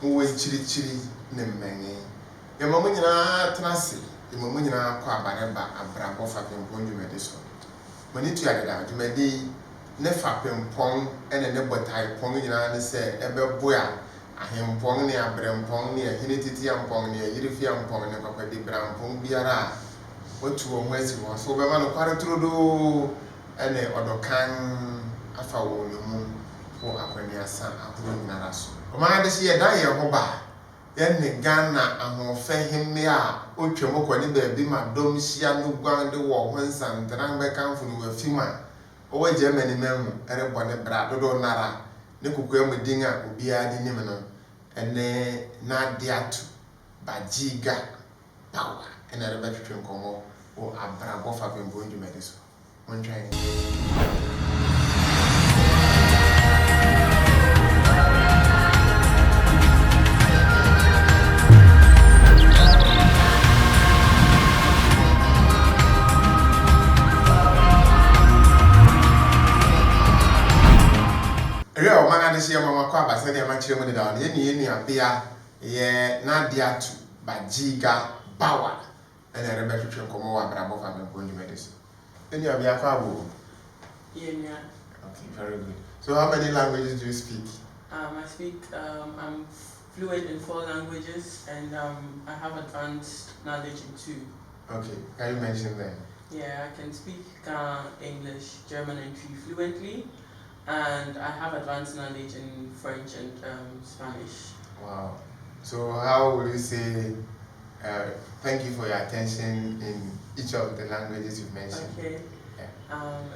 Who is chiri Nemenge. Your mamma Trassi, your mamma Quabareba, Abrabɔ Fapempong, you made this one. When you tried it out, you made the Fapempong and a nebotai pong in an say, Eber Boya, a him pong near Brempong near Hinity and Pong near Yirifian Pong and Papa de Brampong Biara. What to a mercy was so man of Paratrudo and a Odokan Afawo for Aquania San Apollo Naraso. Command this year, die a hoba. Then the Ghana and who fed him near Uchamoko and the Bima Domisia no ground the war when some Drangbe Camphor were Fima. Over Germany memo, and a bonnet brado nara, Nicoquem Dinga, Ubia di Nimeno, and then Naadiatu-Bagigah, Bawah, and a veteran Congo, or Abrabɔ Fapempong, you made this one train. This year, Mamma Quaba said, I'm actually down. Any appear, ye Naadiatu-Bagigah, Bawah, and a rebellion come over Abrabɔ Fapempong medicine. Any of your carbo? Yeah. Okay, very good. So, how many languages do you speak? I speak, I'm fluent in 4 languages, and I have advanced knowledge in 2. Okay, can you mention them? Yeah, I can speak English, German, and Tree fluently. And I have advanced knowledge in French and Spanish. Wow. So how would you say, thank you for your attention in each of the languages you've mentioned? Okay. Yeah.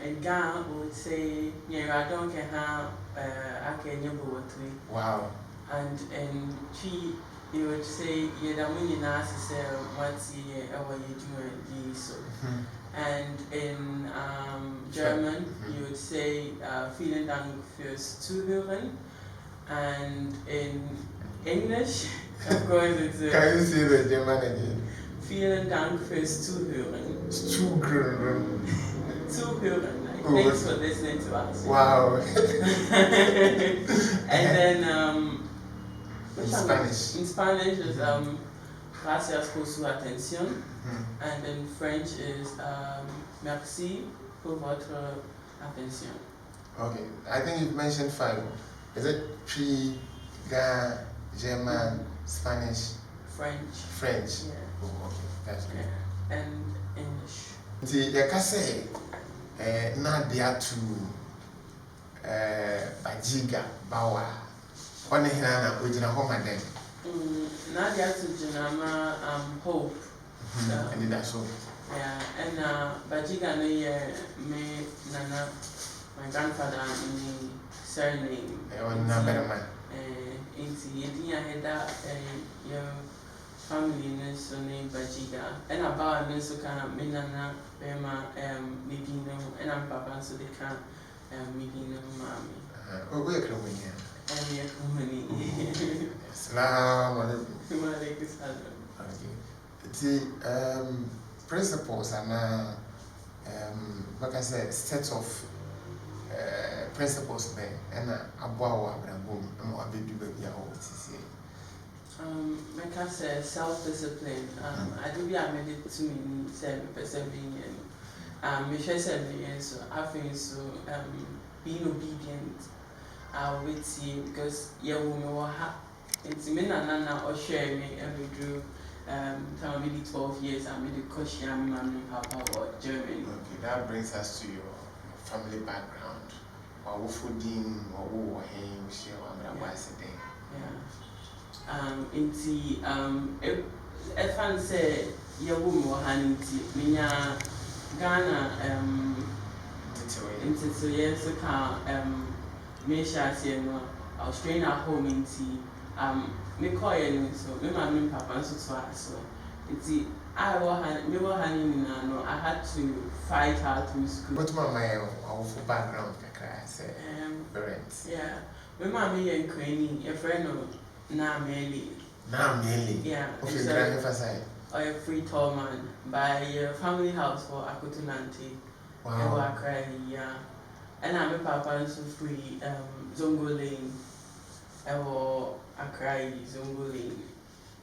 In Ghana, we would say, I don't care Wow. And in Chi, you would say, so. And in German, you would say, vielen Dank fürs Zuhören. And in English, of course, it's... Can you say the German again? Vielen Dank fürs Zuhören. Zuhören. Zuhören. Like, thanks for listening to us. Wow. And then... in Spanish? In Spanish is gracias por su atención. And in French is merci pour votre attention. Okay, I think you've mentioned 5. Is it Tree, Ghana, German, Spanish, French? Yeah. Oh, okay, that's good. Yeah. And English. See, you can say Naadiatu-Bagigah, Bawah. What is Hana? Which is a home and then? Naadiatu-Bagigah, hope. And that's so. Yeah, and Bagigah me nana, my grandfather in surname. Better man. Inti had that your family is named Bagigah, and about me so can me nana bema maybe no, and I'm papa so they can maybe no mommy. Oh, we're coming here. And we are coming. Assalamu alaikum. The principles are now, like I said, sets of principles there, and Abrabɔ and what we do baby like I said, self-discipline. I do be admitted to me 7% being so I think so being obedient with you because you will have it's me nana or share me every drew maybe 12 years I made a question and papa or German. Okay, that brings us to your family background. Or fooding or who him share if I say your woman or Hanity, Minya Ghana into 2 years ago, Misha said, I was trained at home in tea. Me call so me and papa so it's I had to fight her through school. What my background parents? Yeah. Me mommy and Queenie, a friend of Nameli. Yeah. Okay, or a free tall man by your family house for Akutunanti. Wow. Yeah. And I'm a papa so free Zongo Lane. Accra Zongoli.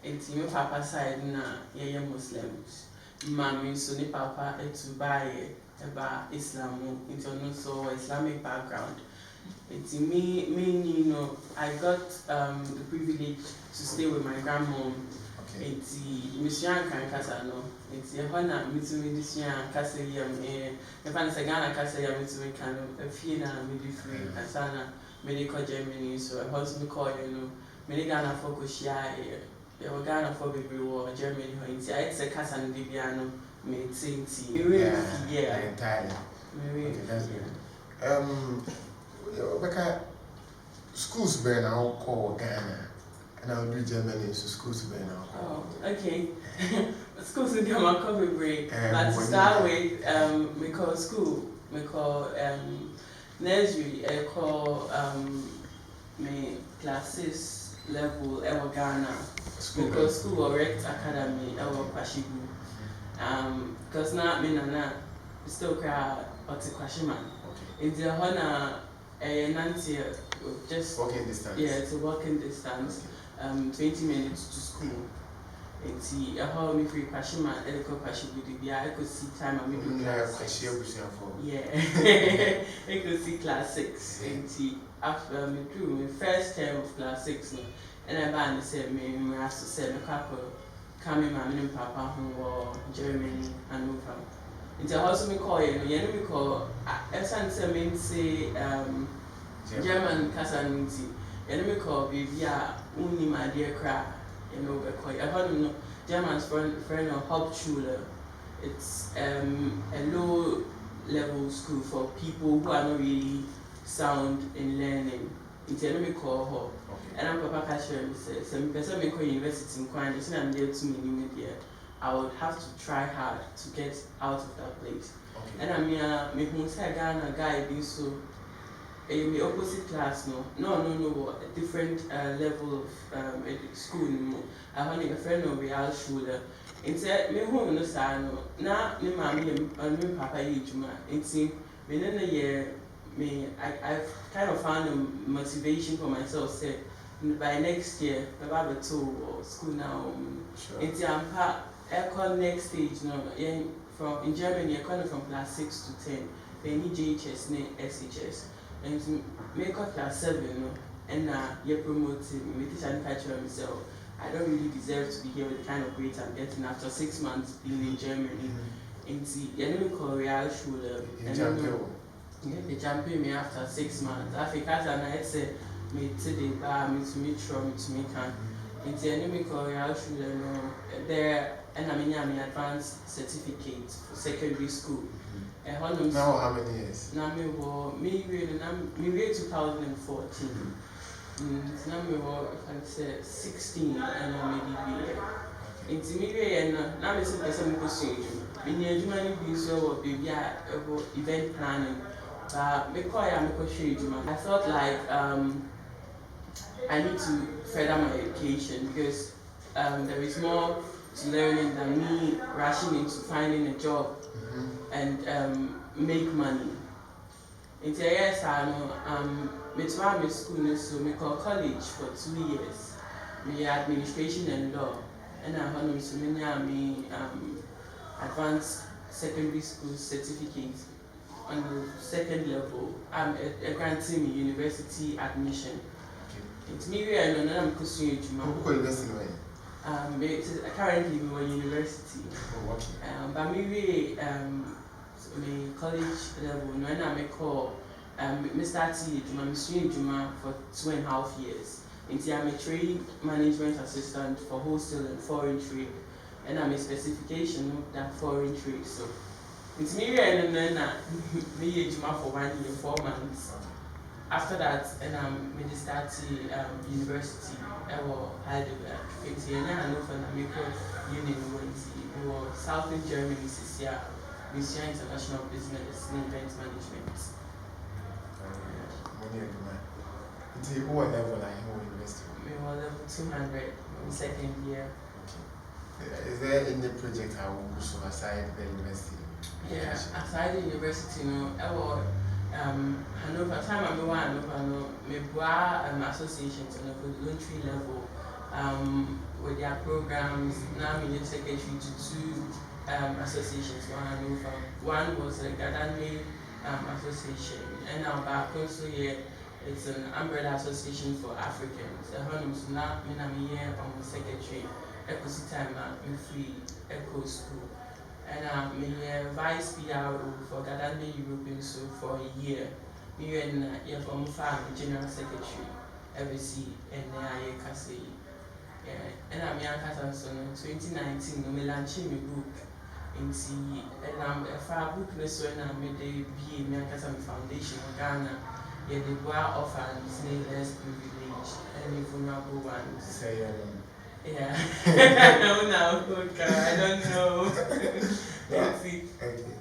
It's your papa side na ye Muslims. Mammy so ni papa to buy about Islam into so Islamic background. It's me, you know, I got the privilege to stay with my grandmom. Okay. It's Mission Casano. It's a honor, Mitsume this year, Casayam, if I'm Sagana Casayam, Mitsume can a Fina, midwifery, Casana, medical Germany, so a husband call, you know, Medigana focus there were Ghana for baby war, Germany, it's a Casan Dibiano, made Saint. Yeah, entirely. Okay, that's good. Because schools burn out call Ghana, and I'll do Germany, so schools burn out. Oh, okay. Schools in Ghana cover break, but to start with, we call school, we call nursery, I call me classes level, Ghana, because school or rect academy, Kwashibu. Because now, me na still cry or to Kwashiman. In the honor. Nancy, just walking distance. Yeah, it's a walking distance. 20 minutes to school. And see, I hold me free Pashima, Echo Pashibu. I could see time and middle class. Yeah, I could see class 6. And see, after me through my first term of class 6, and I banned said me, I have to send a couple coming, my and papa who were Germany and over. It's a house we call you, we call essence means say German Casanity, and we call baby only my dear crab, because I heard German's friend of Hauptschule. It's a low level school for people who are not really sound in learning. It's a we call her. And I'm Papa Casher says, some person may call university in Quine, so I'm there 2 million. I would have to try hard to get out of that place. Okay. And I mean, me say Ghana guy be so a opposite class no, a different level of school. I had a friend of real shoulder. And said me home no sano. Na me mommy and me papa juma. And see within a year I've kind of found a motivation for myself. Say by next year, about 2 or school now. Sure. And see I call next stage, from in Germany, I call it from class 6 to 10. They need JHS, SHS. And to make up class 7, and you're promoting me, teach and catch myself. I don't really deserve to be here with the kind of grades I'm getting after 6 months being in Germany. And see, you know, call Real Schule. They champion me after 6 months. Africa, and I said, me today, me to meet from to make an. It's the enemy Korea should there and I mean advanced certificate for secondary school. Now how many years? Now me 2014. Now me if I say 16 and maybe it's me and now me say person go see you. Me Germany be so baby event planning. But me go show you. I felt like I need to further my education because there is more to learning than me rushing into finding a job and make money. It's a yes, I know. Me school, so me call college for 2 years. Me administration and law, and I have so many advanced secondary school certificates on the second level. I'm granting me university admission. It's me and I'm pursuing university. Currently we were university. Oh, okay. But me my college level, when I call Mr. T, I'm student for 2.5 years. I'm a trade management assistant for wholesale and foreign trade, and I'm a specification of that foreign trade. So it's me and then me for 1 year, 4 months. After that, and I'm Minister University, I was Heidelberg. It's in Hannover, University, or Southern Germany, CCR, Mission International Business and Event Management. It's a what level at university? We were level 200 in second year. Okay. Is there any project I will pursue aside the university? Yeah, aside the university, Hanover time I go Hanover no me associations on a voluntary level with their programs. Now I'm in secretary to two associations for Hanover. One was the Gadane association, and now back also here it's an umbrella association for Africans. The Honors now I'm here on secretary. Echo time I'm free Echo School. And I'm a vice PRO for Gadane European School for a year. Me and from General Secretary, every and I Cassie. And I'm young Catanson 2019, no me launching my book. And see, and I'm a far book, and I made a BA Miankasam Foundation of Ghana. Yet the Bawah orphans, less privileged, and vulnerable ones. Say, yeah. No, I don't know. Let's see. Okay.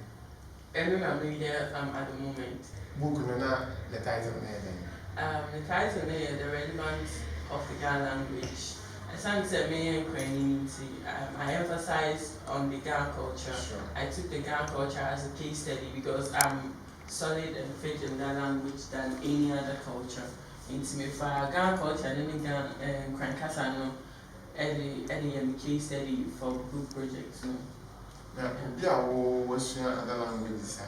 And I'm here at the moment. Book no na the title name. The title is the relevance of the Ghana language. As I said, I emphasize on the Ghana culture. Sure. I took the Ghana culture as a case study because I'm solid and fit in that language than any other culture. It's me for Ghana culture and any Ghana Krankasano. Any case study for book projects. No? Yeah, what's other languages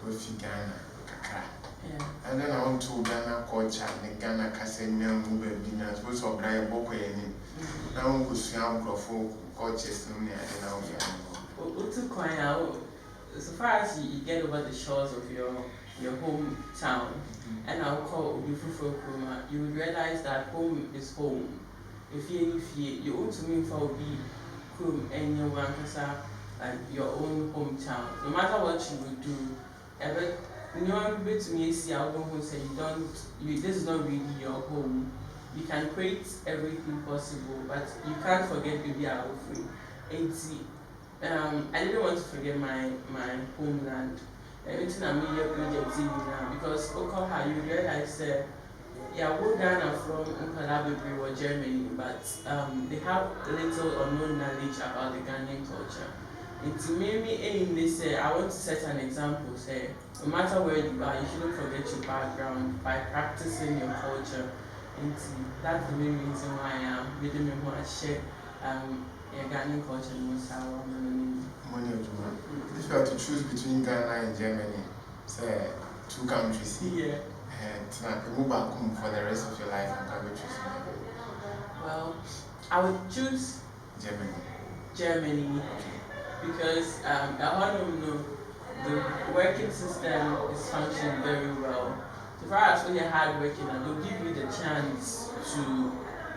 with Ghana? Yeah. And then I want to Ghana culture and Ghana Cassania move dinners, which are Brian Boko. Now, we see our cultures. So far as you get over the shores of your hometown, and I'll call Ufufukruma, you will realize that home is home. If you ought to mean for be home and your wankasa like your own hometown. No matter what you will do, no one will to me see album who say this is not really your home. You can create everything possible, but you can't forget to be out free. I didn't want to forget my homeland. Everything I'm here project now because how you realize we're Ghana from Abrabɔ or Germany, but they have little or no knowledge about the Ghanaian culture. And to make me aim this, I want to set an example. Say, no matter where you are, you shouldn't forget your background by practicing your culture. And that's the main reason why I'm really want to share Ghanaian culture and what's our money. If you have to choose between Ghana and Germany, say 2 countries. Yeah. And move back home for the rest of your life and can be choosing. Well, I would choose Germany because the working system is functioning very well. So far as when you're hard working, and they'll give you the chance to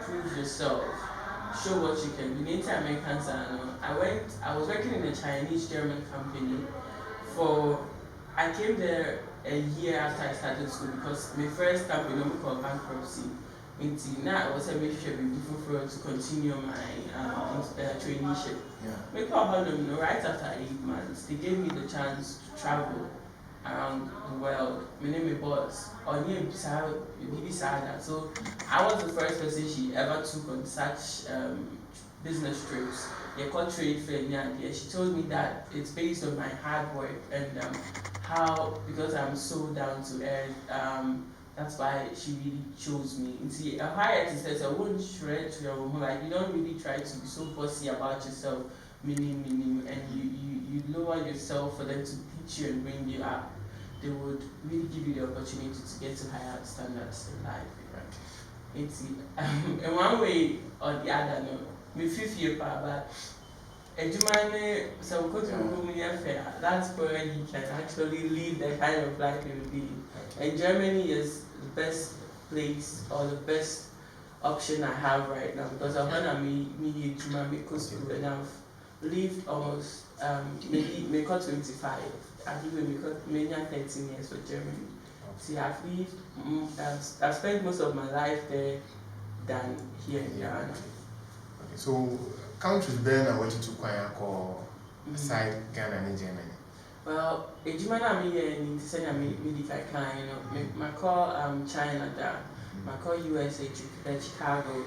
prove yourself, show what you can do. In Americans, I was working in a Chinese-German company I came there a year after I started school because my first company called bankruptcy. Now I was able to continue my traineeship. Yeah. Right after 8 months, they gave me the chance to travel around the world. My name is Boss. So I was the first person she ever took on such business trips. They called trade fair. She told me that it's based on my hard work and because I'm so down to earth. That's why she really chose me. And see, a higher artist says, I won't shred to your home. Like, you don't really try to be so bossy about yourself, and you lower yourself for them to teach you and bring you up. They would really give you the opportunity to get to higher standards in life. Right? And see, in one way or the other, no, me feel but so that's where you can actually lead the kind of life you will be. And Germany is the best place or the best option I have right now because I want to meet medical school and I've lived almost maybe 25. I've lived maybe 13 years for Germany. See, I've spent most of my life there than here in Ghana. Okay, so countries Ben I wanted to call aside Ghana and Germany. Well, I'm here in my call China there, my call USA, Chicago,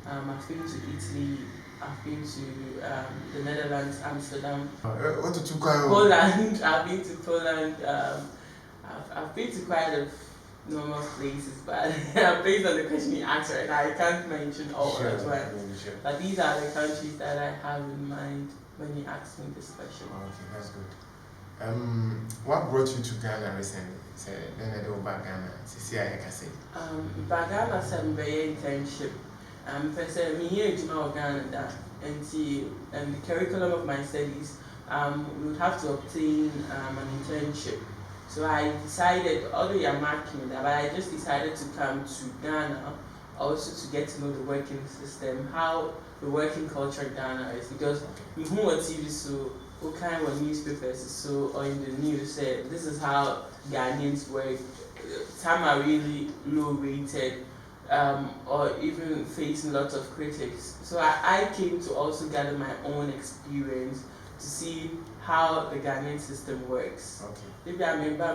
I've been to Italy, I've been to the Netherlands, Amsterdam, what to Poland, I've been to Poland, I've I've been to quite a normal places, but based on the question you asked right now, I can't mention all at once. Sure. But these are the countries that I have in mind when you ask me this question. Okay, that's good. What brought you to Ghana recently? Then I do back Ghana. See, I can say. Back Ghana said very internship. Person me here to know Ghana and the curriculum of my studies. We would have to obtain an internship. So I decided, although you're marking that, but I just decided to come to Ghana also to get to know the working system, how the working culture in Ghana is. Because who on TV so what kind of newspapers so or in the news said this is how Ghanaians work. Some are really low rated, or even facing lots of critics. So I came to also gather my own experience to see how the Ghanaian system works. Okay. Maybe I remember,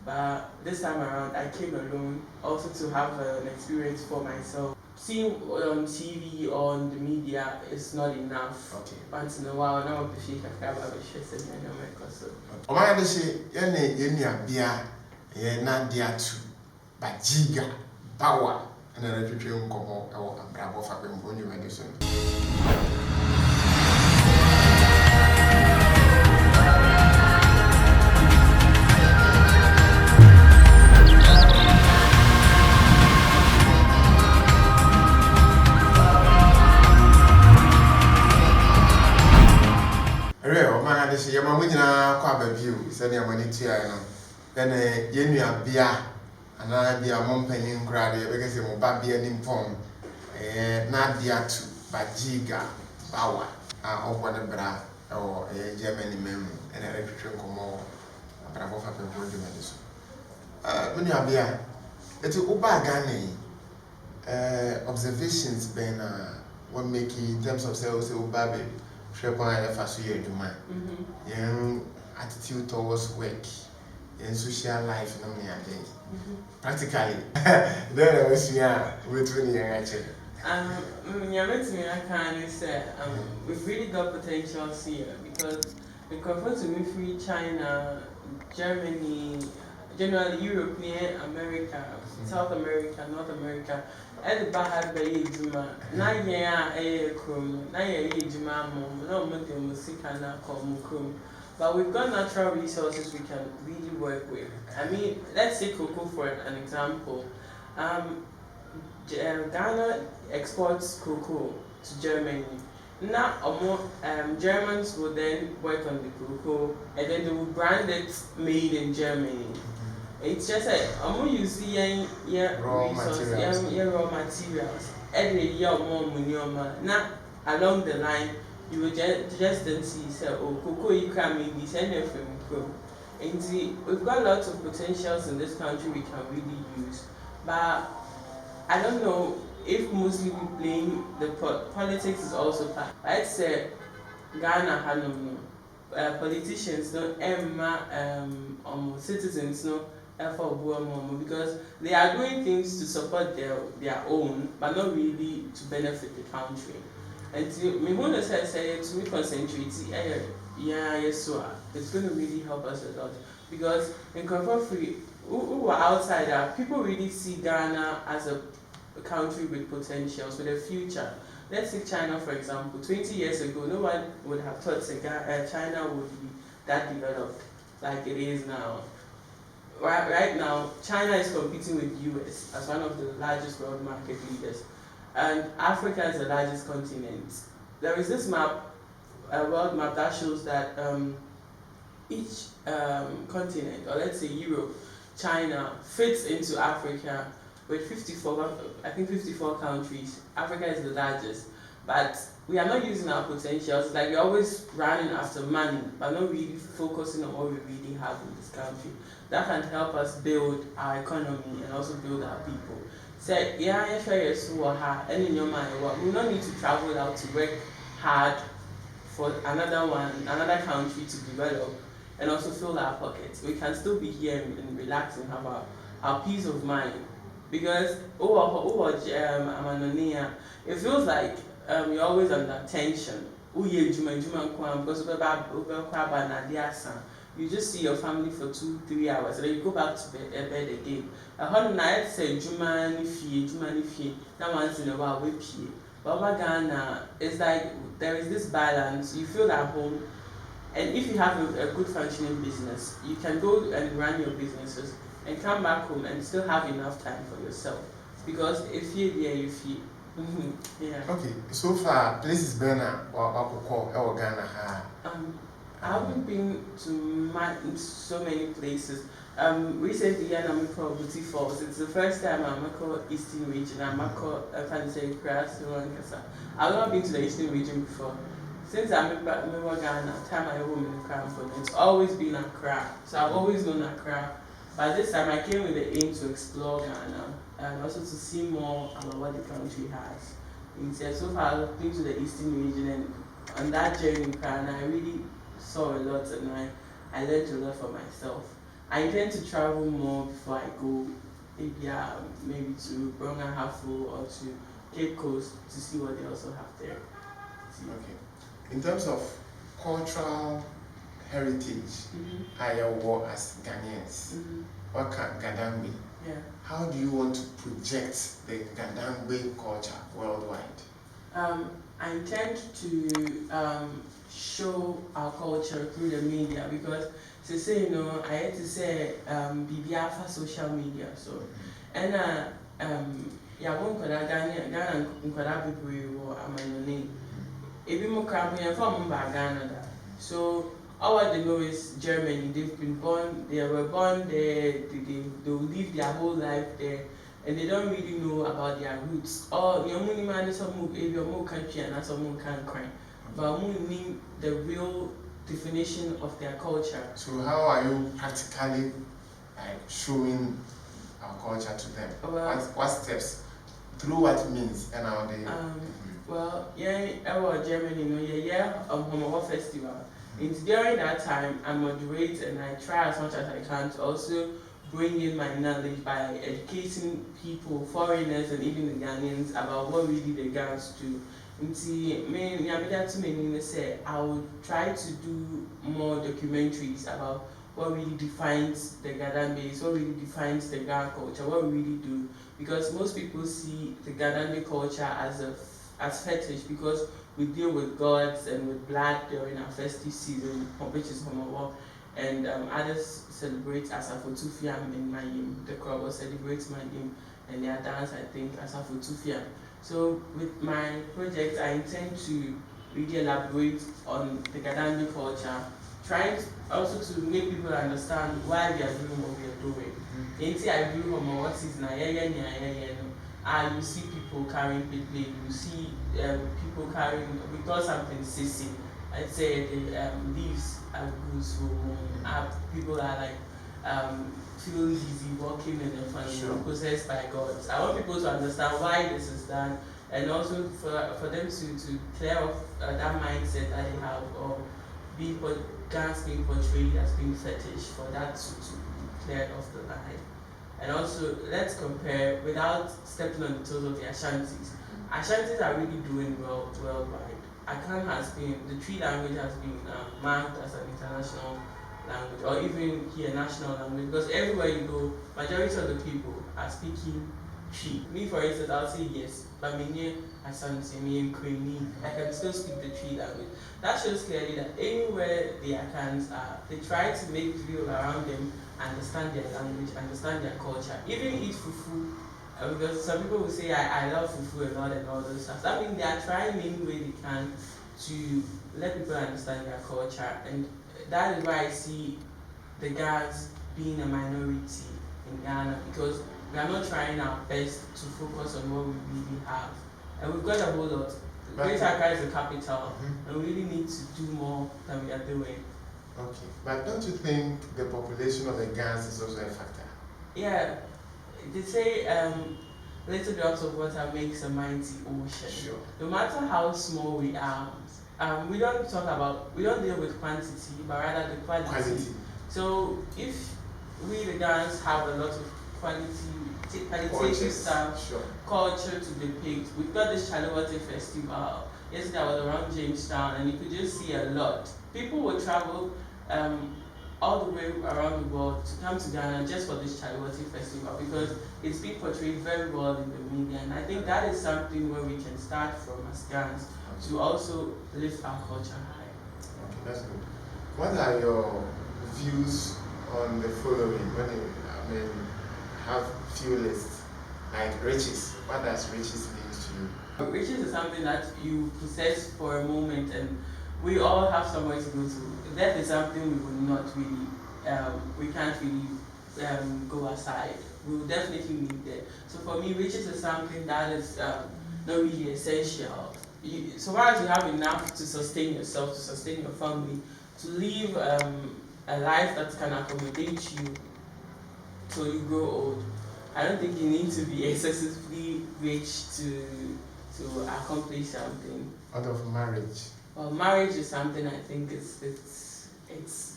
but this time around I came alone also to have an experience for myself. Seeing on TV or on the media is not enough. Okay. Once in a while, now I'm fishing about the shit and Oh my God, she yenya bia Naadiatu-Bagigah Bawah and a reputation nkomo or Abrabɔ Fapempong medicine. Yama munyina kwa babiu sɛ ne amani tua no ɛne yenua bia ana bia mompanyin kura de yɛbɛka sɛ mo ba bia nimpɔn Naadiatu-Bagigah Bawah a ɔbɔ ne bra ɛwɔ Germany memu ɛna ɛtwetwe nkɔmɔ Abrabɔ Fapempong dwumadi so menua bia ɛti woba Ghana yi observations bɛn na what make in terms of sɛ woba baby young attitude towards work and social life no me again. Practically. Then I was with when you actually. We've really got potentials here because we compare to free China, Germany, generally Europe, America, South America, North America. At the Baha Bay Juma, Naya a crum, Naya Juma, no Musicana called Mukum. But we've got natural resources we can really work with. I mean, let's say cocoa for an example. Ghana exports cocoa to Germany. Now, Germans will then work on the cocoa and then they will brand it made in Germany. It's just like you see raw materials. Every year more money now along the line you will just then see cocoa you can maybe send it from grow. And see we've got lots of potentials in this country we can really use. But I don't know if mostly we blame the politics is also part. I'd say Ghana had politicians citizens because they are doing things to support their own, but not really to benefit the country. And me want to say to me concentrate. It's going to really help us a lot because in free, who are outside, people really see Ghana as a country with potentials, with a future. Let's take China for example. 20 years ago, no one would have thought China would be that developed like it is now. Right now, China is competing with US as one of the largest world market leaders, and Africa is the largest continent. There is this map, a world map that shows that each continent, or let's say Europe, China, fits into Africa with 54 countries. Africa is the largest, but we are not using our potentials. It's like we're always running after money, but not really focusing on what we really have in this country. That can help us build our economy and also build our people. So we don't need to travel out to work hard for another country to develop and also fill our pockets. We can still be here and relax and have our peace of mind. Because it feels like you're always under tension. Because you just see your family for 2-3 hours, and then you go back to bed again. How night say Juma ni fie. Now once in a while we pay. But over Ghana, it's like there is this balance. You feel at home, and if you have a good functioning business, you can go and run your businesses and come back home and still have enough time for yourself. Because if you're there, you feel. Yeah. Okay, so far places Ghana or Ghana. I haven't been to so many places. Recently, I'm called Booty Falls. It's the first time I'm called Eastern Region. I'm called Fancy Grass. I've not been to the Eastern Region before. Since I'm in Ghana, time I home in Accra, it's always been Accra. So I've always known Accra. But this time I came with the aim to explore Ghana and also to see more about what the country has. Instead, so far I've been to the Eastern Region, and on that journey in Ghana, I really saw a lot, and I learned a lot for myself. I intend to travel more before I go, maybe to Bronga Hafo or to Cape Coast to see what they also have there. Okay. In terms of cultural heritage, I work as Ghanaians. What can Gadangbe? Yeah. How do you want to project the Gadangbe culture worldwide? I intend to show our culture through the media, because I had to say BBR for social media. So and won't Ghana Ghana. So all they know is Germany. They were born there, they will live their whole life there, and they don't really know about their roots. Or your money man is some more country and some can cry. But we mean the real definition of their culture. So how are you practically showing our culture to them? What steps? Through what means and how they Germany, Homo Festival. During that time, I moderate and I try as much as I can to also bring in my knowledge by educating people, foreigners and even the Ghanaians, about what really the Ghans do. I will try to do more documentaries about what really defines the Gadambe, what really defines the Ghana culture, what we really do. Because most people see the Gadambe culture as fetish, because we deal with gods and with blood during our festive season, which is Homo, and others celebrate Asafotufiam in Mayim. The Abrabɔ celebrates Mayim, and their dance, I think, Asafotufiam. So with my project, I intend to really elaborate on the Gadambe culture, trying also to make people understand why we are doing what we are doing. I do Homo, what is you see people carrying people, you see people carrying, we call something sissy. I'd say the leaves are good, so people are like feel easy walking in the family, possessed by gods. I want people to understand why this is done, and also for them to clear off that mindset that they have, or Ghans being portrayed as being fetish, for that to clear off the line. And also, let's compare, without stepping on the toes of the Ashantis. Ashantis are really doing well worldwide. Akan has been, the Tree language has been marked as an international language, or even here national language, because everywhere you go, majority of the people are speaking Tree. Me, for instance, I'll say yes, but me Asante, me I can still speak the Tree language. That shows clearly that anywhere the Akans are, they try to make people around them understand their language, understand their culture, even eat fufu. Because some people will say, I love fufu and all those stuff. That means they are trying any way they can to let people understand their culture. And that is why I see the Ghans being a minority in Ghana, because we are not trying our best to focus on what we really have. And we've got a whole lot. Greater Accra is the capital, and we really need to do more than we are doing. Okay, but don't you think the population of the Ghans is also a factor? Yeah, they say little drops of water makes a mighty ocean. Sure. No matter how small we are, we don't deal with quantity, but rather the quality. So if we the Ghans have a lot of qualitative stuff, culture to depict, we've got this Chalawate festival. Yesterday I was around Jamestown, and you could just see a lot. People will travel all the way around the world to come to Ghana just for this charity festival because it's been portrayed very well in the media, and I think that is something where we can start from as Ghanaians to also lift our culture high. Okay, that's good. What are your views on the following when you have fullest, like riches? What does riches mean to you? Riches is something that you possess for a moment, and we all have somewhere to go to. Death is something we will not really, we can't really go aside. We will definitely need that. So for me, riches is something that is not really essential. So far as you have enough to sustain yourself, to sustain your family, to live a life that can accommodate you till you grow old, I don't think you need to be excessively rich to accomplish something. Out of marriage? Well, marriage is something I think it's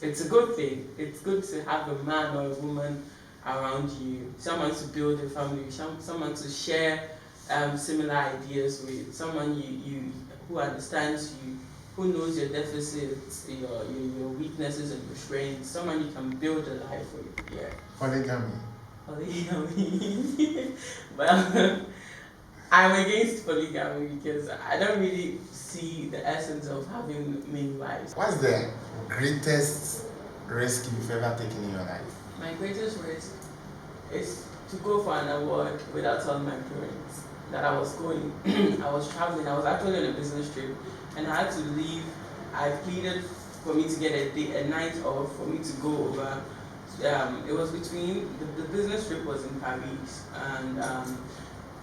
a good thing. It's good to have a man or a woman around you, someone to build a family, someone to share similar ideas with, someone you who understands you, who knows your deficits, your weaknesses and your strengths, someone you can build a life with. Yeah. Polygamy. Polygamy. Well, I'm against polygamy because I don't really see the essence of having many wives. What's the greatest risk you've ever taken in your life? My greatest risk is to go for an award without telling my parents that I was going. I was traveling. I was actually on a business trip, and I had to leave. I pleaded for me to get a night off for me to go over. It was between the business trip was in Paris, and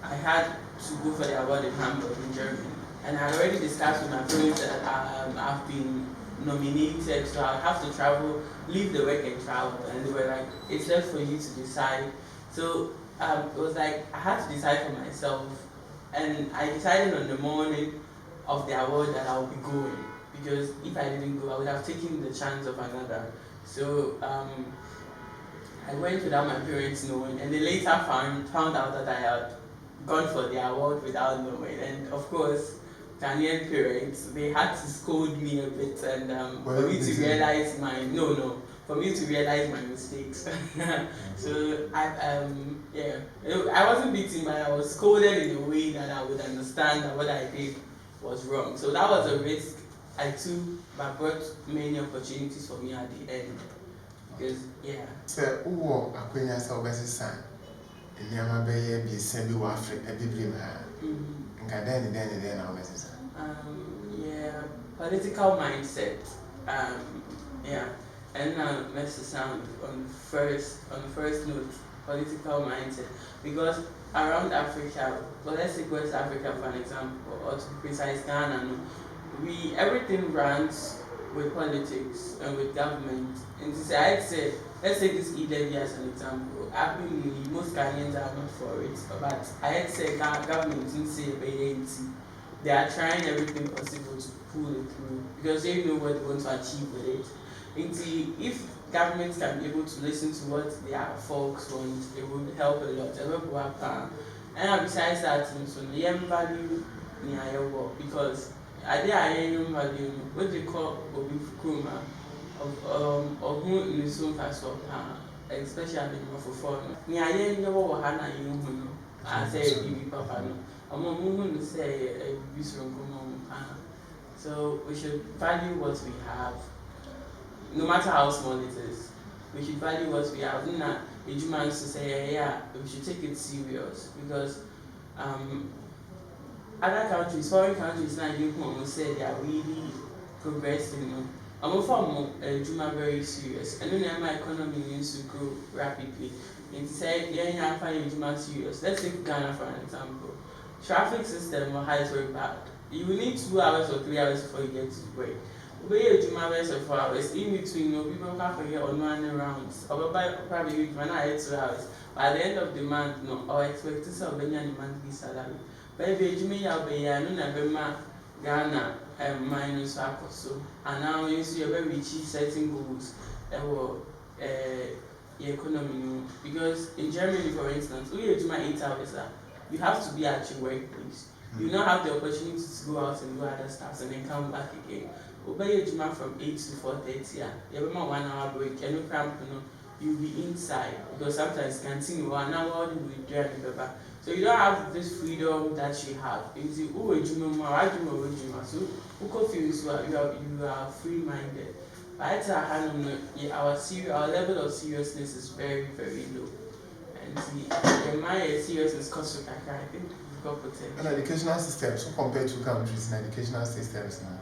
I had to go for the award in Hamburg in Germany. And I had already discussed with my parents that I've been nominated, so I have to travel, leave the work and travel. And they were like, it's left for you to decide. So it was like I had to decide for myself. And I decided on the morning of the award that I would be going. Because if I didn't go, I would have taken the chance of another. So I went without my parents knowing, and they later found out that I had gone for the award without knowing. And of course, Ghanaian parents, they had to scold me a bit, and for me to realize my mistakes. So I wasn't beaten, but I was scolded in a way that I would understand that what I did was wrong. So that was a risk I took, but brought many opportunities for me at the end. Because So who akwenya sa obesi san nneema beye bi se bi wa Africa biblim ha. Nka den na obesi san. Political mindset. And Mr. Sound on first note, political mindset, because around Africa, well, let's take West Africa for an example, or to be precise, Ghana, everything runs with politics and with government. And to say, I'd say, let's take this e-levy as an example. Most Ghanaians are not for it, but I'd say government didn't say they are trying everything possible to pull it through because they know what they want to achieve with it. If governments can be able to listen to what their folks want, it would help a lot. And besides that, so the value because I did value what they call Obi of who in the soul cast of especially for foreign. I say papa no. Say so we should value what we have, no matter how small it is. We should value what we have. Each man to say, we should take it serious because other countries, foreign countries, now you can say they are really progressing. I'm from Juma very serious, and then my economy needs to grow rapidly. And to say, I find Juma serious. Let's take Ghana for an example. Traffic system is very bad. You will need 2 hours or 3 hours before you get to work. But you Juma very 4 hours. In between, people can't forget on 1 rounds. Or probably 2 hours. But at the end of the month, our expectations of any monthly salary. But if you may have Ghana minus so, and now you see a very cheap setting goals the economy. Because in Germany, for instance, we do my 8 hours. You have to be at your workplace. You now have the opportunity to go out and do other stuff and then come back again. obey juma from 8 to 4:30. You have 1 hour break. And you'll be inside because sometimes canteen 1 hour you will do it. So you don't have this freedom that you have. It's so you are free-minded. But our level of seriousness is very, very low. And my seriousness costs I think we've got potential. And educational systems, so compared to countries and educational systems now.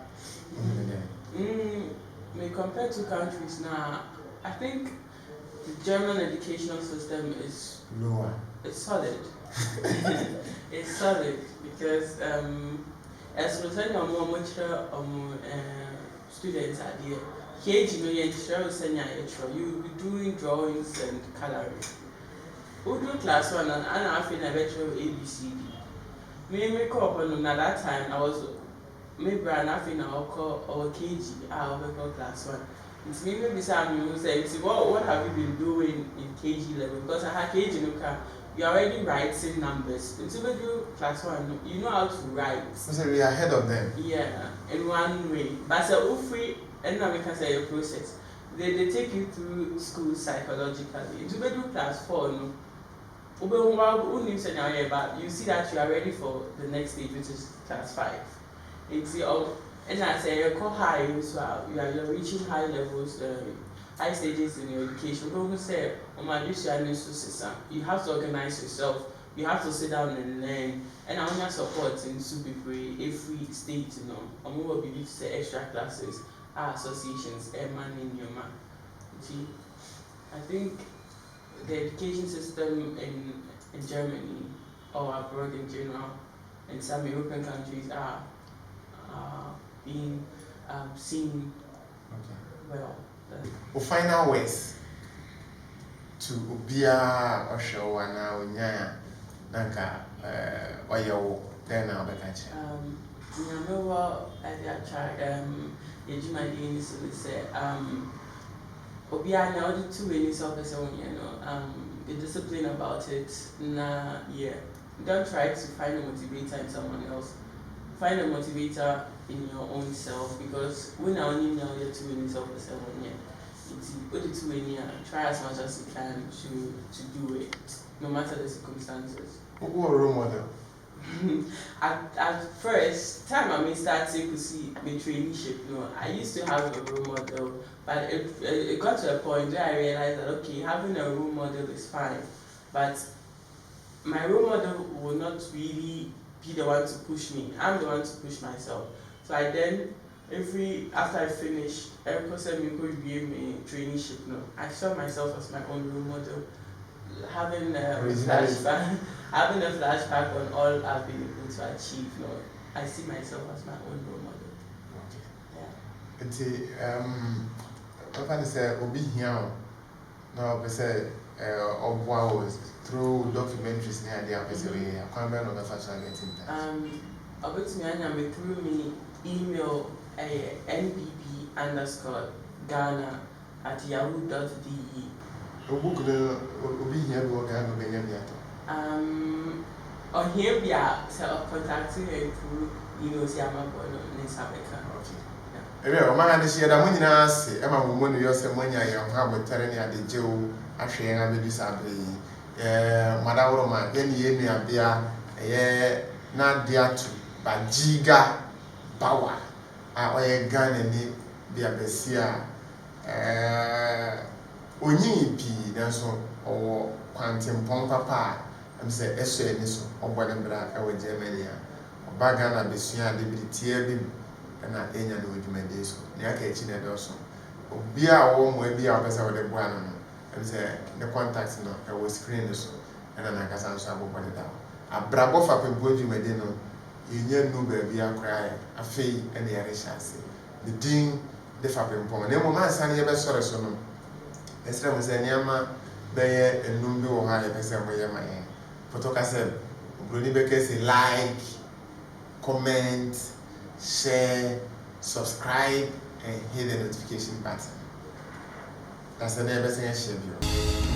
Compared to countries now, I think the German educational system is lower. It's solid. It's solid because as we say, more students are there. Here, you'll be doing drawings and coloring. We do class 1 and I feel a better ABCD. Me call upon at that time I was maybe nothing I'll call or KG, I'll call class 1. It's maybe some you say, what have you been doing in KG level? Because I had KG you're already writing numbers. Until we do class 1, you know how to write. So we are ahead of them. Yeah, in one way. But so if we and now we can say a process. They take you through school psychologically. Until we do class 4, no. But you see that you are ready for the next stage, which is class 5. And I say you call high, so you're reaching high levels, high stages in your education. Don't say, you have to organize yourself. You have to sit down and learn. And I want your support in every state, I'm more believe to say extra classes, associations, man in your man. I think the education system in Germany or abroad in general, and some European countries are being seen well. The final ways to Ubia or show and now Nyaya Nanka Oyo, then I'll be catching. Obianya all the 2 ways of the discipline about it. Don't try to find a motivator in someone else. Find a motivator in your own self because when I only know you're 2 ways of the 7 year, put it to try as much as you can to do it, no matter the circumstances. Who are role model? At first time I started to see my traineeship. I used to have a role model, but it got to a point where I realized that okay, having a role model is fine, but my role model will not really be the one to push me. I'm the one to push myself. So I then after I finish, every person will go give me traineeship. I saw myself as my own role model. Having a flashback on all I've been able to achieve. I see myself as my own role model. Okay. What say Obi here now? Say was through documentaries near the episode. I can't remember the first one getting that. About me, through me email nbb_Ghana@yahoo.de. Book Obi here will go Benjamin. On here we are contacting her through Ebe o ma de share da mo nyina ase e ma mo no yo se mo nya ye ho abotere ne ade jewu ahwe yen abedu sabre madawro ma ye ni ye nua bia ye Naadiatu-Bagigah Bawah oye Ghana ni bia besia onyi pi nanso owo Fapempong papa am say eso eni so obode mbra e wo Germany oba Ghana besua de bi tie bi na enya do dwumade so ne aka echi na do so obia wo mo bia obesa wo de boa no am say the contact no e wo screen so na kasa so abobode da Abrabɔ Fapempong dwumade no yenya nu ba bia kra afei ene yare chance the din de Fapempong ne mo man san ye be sore so no esra mo say niama beye enum bi wo ha ye pese mo ye maye photocastle obroni be kese like, comment, share, subscribe and hit the notification button. That's the name of the share.